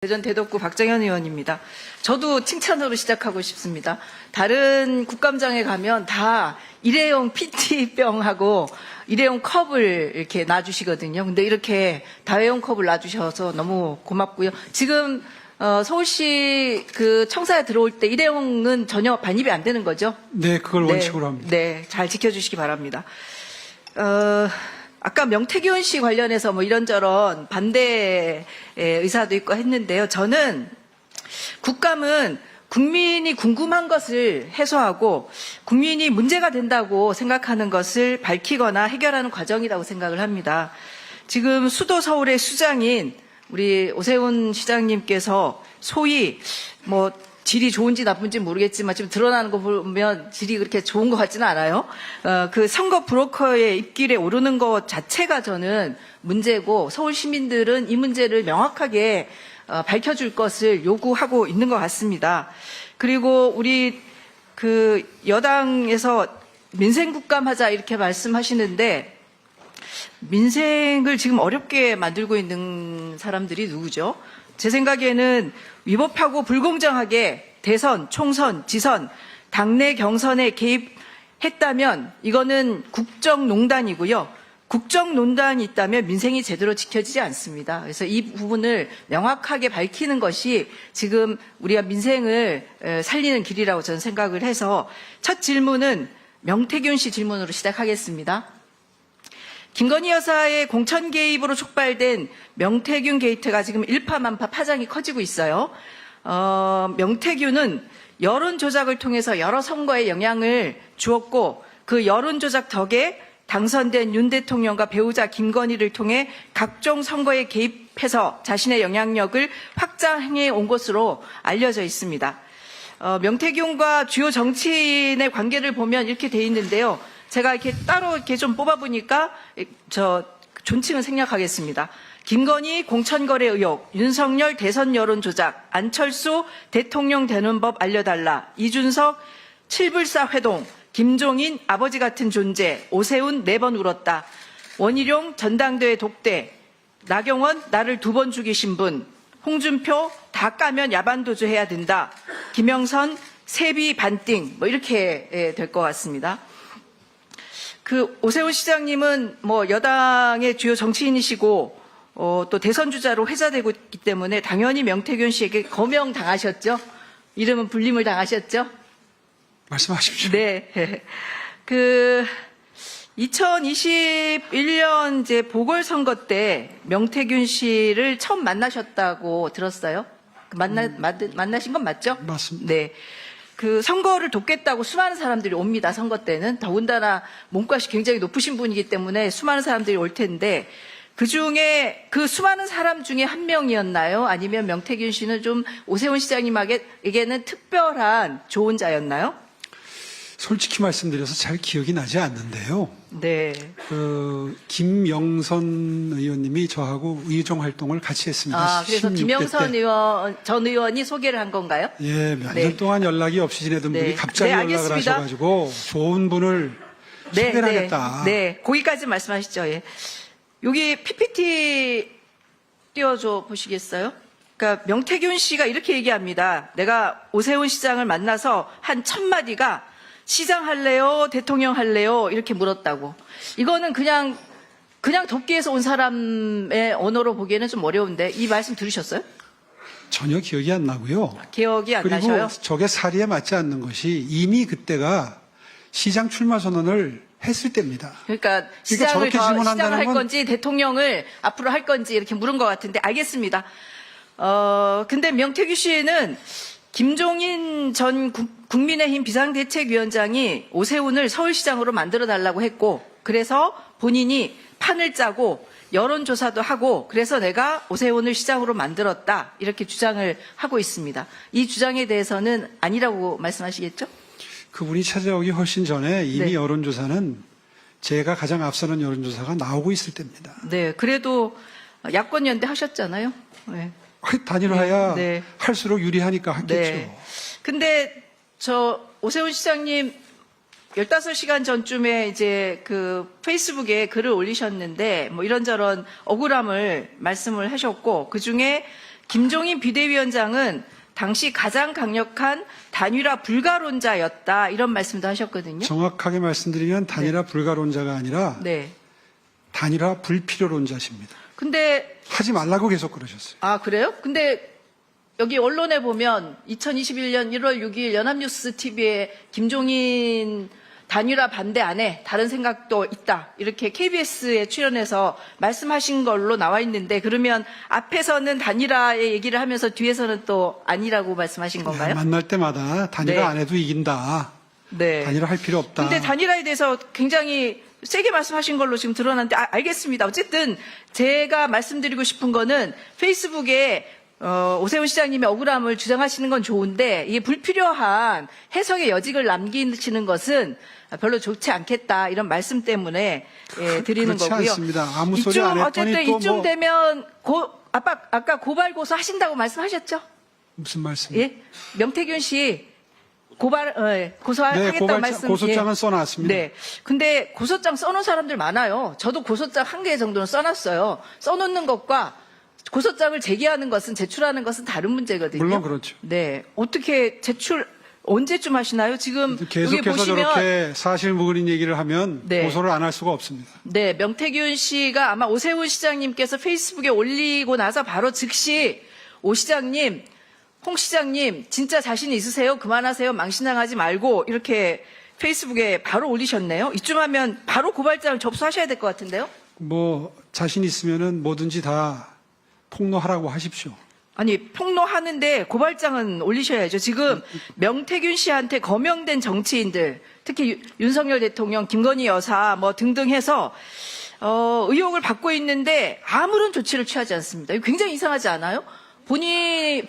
대전 대덕구 박정현 의원입니다. 저도 칭찬으로 시작하고 싶습니다. 다른 국감장에 가면 다 일회용 PT병하고 일회용 컵을 이렇게 놔주시거든요. 근데 이렇게 다회용 컵을 놔주셔서 너무 고맙고요. 지금 서울시 그 청사에 들어올 때 일회용은 전혀 반입이 안 되는 거죠? 네, 그걸 원칙으로 합니다. 네, 잘 지켜주시기 바랍니다. 아까 명태균 씨 관련해서 뭐 이런저런 반대 의사도 있고 했는데요. 저는 국감은 국민이 궁금한 것을 해소하고 국민이 문제가 된다고 생각하는 것을 밝히거나 해결하는 과정이라고 생각을 합니다. 지금 수도 서울의 수장인 우리 오세훈 시장님께서 소위 뭐 질이 좋은지 나쁜지 모르겠지만 지금 드러나는 거 보면 질이 그렇게 좋은 것 같지는 않아요. 그 선거 브로커의 입길에 오르는 것 자체가 저는 문제고 서울 시민들은 이 문제를 명확하게 밝혀줄 것을 요구하고 있는 것 같습니다. 그리고 우리 그 여당에서 민생국감하자 이렇게 말씀하시는데 민생을 지금 어렵게 만들고 있는 사람들이 누구죠? 제 생각에는 위법하고 불공정하게 대선, 총선, 지선, 당내 경선에 개입했다면 이거는 국정농단이고요. 국정농단이 있다면 민생이 제대로 지켜지지 않습니다. 그래서 이 부분을 명확하게 밝히는 것이 지금 우리가 민생을 살리는 길이라고 저는 생각을 해서 첫 질문은 명태균 씨 질문으로 시작하겠습니다. 김건희 여사의 공천 개입으로 촉발된 명태균 게이트가 지금 일파만파 파장이 커지고 있어요. 명태균은 여론 조작을 통해서 여러 선거에 영향을 주었고 그 여론 조작 덕에 당선된 윤 대통령과 배우자 김건희를 통해 각종 선거에 개입해서 자신의 영향력을 확장해 온 것으로 알려져 있습니다. 명태균과 주요 정치인의 관계를 보면 이렇게 돼 있는데요. 제가 이렇게 따로 이렇게 좀 뽑아보니까 존칭을 생략하겠습니다. 김건희 공천거래 의혹, 윤석열 대선 여론 조작, 안철수 대통령 되는 법 알려달라, 이준석 7불사 회동, 김종인 아버지 같은 존재, 오세훈 4번 울었다, 원희룡 전당대회 독대, 나경원 나를 2번 죽이신 분, 홍준표 다 까면 야반도주 해야 된다, 김영선 세비 반띵 뭐 이렇게 될 것 같습니다. 그 오세훈 시장님은 뭐 여당의 주요 정치인이시고 또 대선 주자로 회자되고 있기 때문에 당연히 명태균 씨에게 거명 당하셨죠? 이름은 불림을 당하셨죠? 말씀하십시오. 네. 그 2021년 이제 보궐선거 때 명태균 씨를 처음 만나셨다고 들었어요. 만나신 건 맞죠? 맞습니다. 네. 그 선거를 돕겠다고 수많은 사람들이 옵니다. 선거 때는 더군다나 몸값이 굉장히 높으신 분이기 때문에 수많은 사람들이 올 텐데 그중에 그 수많은 사람 중에 한 명이었나요? 아니면 명태균 씨는 좀 오세훈 시장님에게는 특별한 조언자였나요? 솔직히 말씀드려서 잘 기억이 나지 않는데요. 네. 김영선 의원님이 저하고 의정 활동을 같이 했습니다. 그래서 16대 김영선 때. 전 의원이 소개를 한 건가요? 예, 몇 년 네. 동안 연락이 없이 지내던 네. 분이 갑자기 네, 연락을 알겠습니다. 하셔가지고 좋은 분을 소개를 하겠다. 네, 거기까지 말씀하시죠. 예. 여기 PPT 띄워줘 보시겠어요? 그러니까 명태균 씨가 이렇게 얘기합니다. 내가 오세훈 시장을 만나서 한 1000마디가 시장 할래요? 대통령 할래요? 이렇게 물었다고. 이거는 그냥 돕기에서 온 사람의 언어로 보기에는 좀 어려운데 이 말씀 들으셨어요? 전혀 기억이 안 나고요. 기억이 안 그리고 나셔요? 저게 사리에 맞지 않는 것이 이미 그때가 시장 출마 선언을 했을 때입니다. 그러니까 시장을 저렇게 질문한다는 할 건 건지 대통령을 앞으로 할 건지 이렇게 물은 것 같은데 알겠습니다. 근데 명태균 씨는 김종인 전 국민의힘 비상대책위원장이 오세훈을 서울시장으로 만들어달라고 했고 그래서 본인이 판을 짜고 여론조사도 하고 그래서 내가 오세훈을 시장으로 만들었다 이렇게 주장을 하고 있습니다. 이 주장에 대해서는 아니라고 말씀하시겠죠? 그분이 찾아오기 훨씬 전에 이미 네. 여론조사는 제가 가장 앞서는 여론조사가 나오고 있을 때입니다. 네, 그래도 야권 연대 하셨잖아요. 네. 단일화야 네. 할수록 유리하니까 하겠죠. 네. 근데 오세훈 시장님 15시간 전쯤에 이제 그 페이스북에 글을 올리셨는데 뭐 이런저런 억울함을 말씀을 하셨고 그중에 김종인 비대위원장은 당시 가장 강력한 단일화 불가론자였다. 이런 말씀도 하셨거든요. 정확하게 말씀드리면 단일화 불가론자가 아니라 네. 단일화 불필요론자십니다. 근데 하지 말라고 계속 그러셨어요. 아, 그래요? 근데 여기 언론에 보면 2021년 1월 6일 연합뉴스 TV에 김종인 단일화 반대 안에 다른 생각도 있다. 이렇게 KBS에 출연해서 말씀하신 걸로 나와 있는데 그러면 앞에서는 단일화의 얘기를 하면서 뒤에서는 또 아니라고 말씀하신 건가요? 만날 때마다 단일화 네. 안 해도 이긴다. 네. 단일화 할 필요 없다. 근데 단일화에 대해서 굉장히 세게 말씀하신 걸로 지금 드러났는데 알겠습니다. 어쨌든 제가 말씀드리고 싶은 거는 페이스북에 오세훈 시장님의 억울함을 주장하시는 건 좋은데 이게 불필요한 해석의 여직을 남기시는 것은 별로 좋지 않겠다 이런 말씀 때문에 드리는 그렇지 거고요. 않습니다. 아무 소리 안 했더니 어쨌든 또 이쯤 뭐 되면 아까 고발 고소 하신다고 말씀하셨죠? 무슨 말씀? 예, 명태균 씨 고소하겠다고 네, 말씀. 고소장은 써놨습니다. 네. 근데 고소장 써놓은 사람들 많아요. 저도 고소장 1개 정도는 써놨어요. 써놓는 것과 고소장을 제기하는 것은 제출하는 것은 다른 문제거든요. 물론 그렇죠. 네. 어떻게 언제쯤 하시나요? 지금 여기 계속해서 보시면 저렇게 사실 무근인 얘기를 하면 네. 고소를 안 할 수가 없습니다. 네, 명태균 씨가 아마 오세훈 시장님께서 페이스북에 올리고 나서 바로 즉시 오 시장님, 홍 시장님 진짜 자신 있으세요? 그만하세요. 망신당하지 말고 이렇게 페이스북에 바로 올리셨네요. 이쯤 하면 바로 고발장을 접수하셔야 될 것 같은데요. 뭐 자신 있으면은 뭐든지 다 폭로하라고 하십시오. 아니 폭로하는데 고발장은 올리셔야죠. 지금 명태균 씨한테 거명된 정치인들, 특히 윤석열 대통령, 김건희 여사 뭐 등등 해서 의혹을 받고 있는데 아무런 조치를 취하지 않습니다. 이거 굉장히 이상하지 않아요? 본인이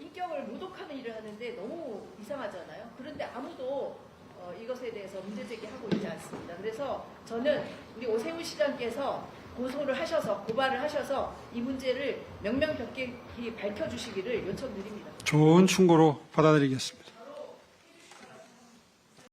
인격을 모독하는 일을 하는데 너무 이상하잖아요. 그런데 아무도 이것에 대해서 문제 제기하고 있지 않습니다. 그래서 저는 우리 오세훈 시장께서 고소를 하셔서 고발을 하셔서 이 문제를 명명백백히 밝혀주시기를 요청드립니다. 좋은 충고로 받아들이겠습니다.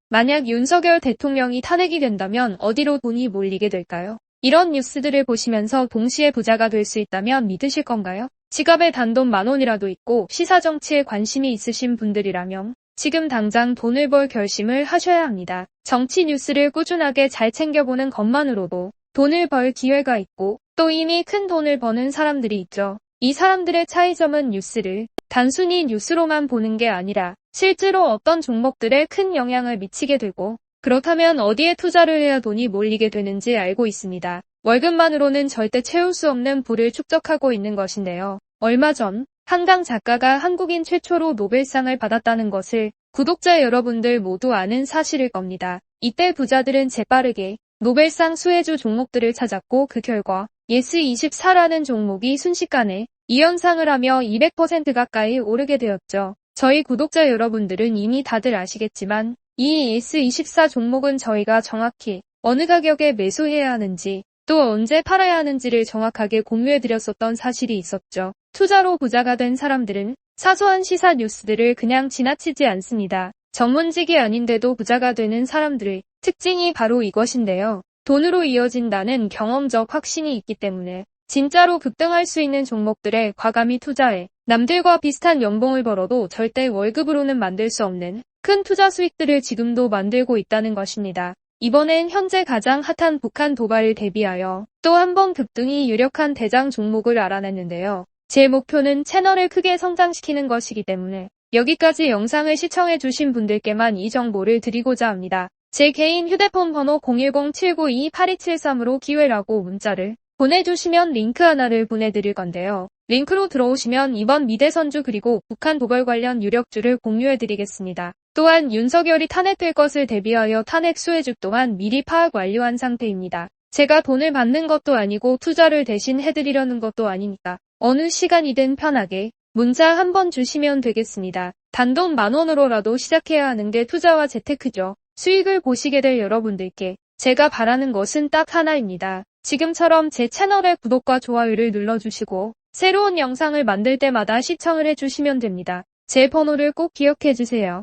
만약 윤석열 대통령이 탄핵이 된다면 어디로 돈이 몰리게 될까요? 이런 뉴스들을 보시면서 동시에 부자가 될 수 있다면 믿으실 건가요? 지갑에 단돈 10,000원이라도 있고 시사정치에 관심이 있으신 분들이라면 지금 당장 돈을 벌 결심을 하셔야 합니다. 정치 뉴스를 꾸준하게 잘 챙겨보는 것만으로도 돈을 벌 기회가 있고 또 이미 큰 돈을 버는 사람들이 있죠. 이 사람들의 차이점은 뉴스를 단순히 뉴스로만 보는 게 아니라 실제로 어떤 종목들에 큰 영향을 미치게 되고 그렇다면 어디에 투자를 해야 돈이 몰리게 되는지 알고 있습니다. 월급만으로는 절대 채울 수 없는 부를 축적하고 있는 것인데요. 얼마 전 한강 작가가 한국인 최초로 노벨상을 받았다는 것을 구독자 여러분들 모두 아는 사실일 겁니다. 이때 부자들은 재빠르게 노벨상 수혜주 종목들을 찾았고 그 결과 예스24라는 종목이 순식간에 2연상을 하며 200% 가까이 오르게 되었죠. 저희 구독자 여러분들은 이미 다들 아시겠지만 이 예스24 종목은 저희가 정확히 어느 가격에 매수해야 하는지 또 언제 팔아야 하는지를 정확하게 공유해드렸었던 사실이 있었죠. 투자로 부자가 된 사람들은 사소한 시사 뉴스들을 그냥 지나치지 않습니다. 전문직이 아닌데도 부자가 되는 사람들의 특징이 바로 이것인데요. 돈으로 이어진다는 경험적 확신이 있기 때문에 진짜로 급등할 수 있는 종목들에 과감히 투자해 남들과 비슷한 연봉을 벌어도 절대 월급으로는 만들 수 없는 큰 투자 수익들을 지금도 만들고 있다는 것입니다. 이번엔 현재 가장 핫한 북한 도발을 대비하여 또 한 번 급등이 유력한 대장 종목을 알아냈는데요. 제 목표는 채널을 크게 성장시키는 것이기 때문에 여기까지 영상을 시청해주신 분들께만 이 정보를 드리고자 합니다. 제 개인 휴대폰 번호 010-792-8273으로 기회라고 문자를 보내주시면 링크 하나를 보내드릴 건데요. 링크로 들어오시면 이번 미대선주 그리고 북한 도발 관련 유력주를 공유해드리겠습니다. 또한 윤석열이 탄핵될 것을 대비하여 탄핵 수혜주 또한 미리 파악 완료한 상태입니다. 제가 돈을 받는 것도 아니고 투자를 대신 해드리려는 것도 아니니까 어느 시간이든 편하게 문자 한번 주시면 되겠습니다. 단돈 10,000원으로라도 시작해야 하는 게 투자와 재테크죠. 수익을 보시게 될 여러분들께 제가 바라는 것은 딱 하나입니다. 지금처럼 제 채널의 구독과 좋아요를 눌러주시고 새로운 영상을 만들 때마다 시청을 해주시면 됩니다. 제 번호를 꼭 기억해주세요.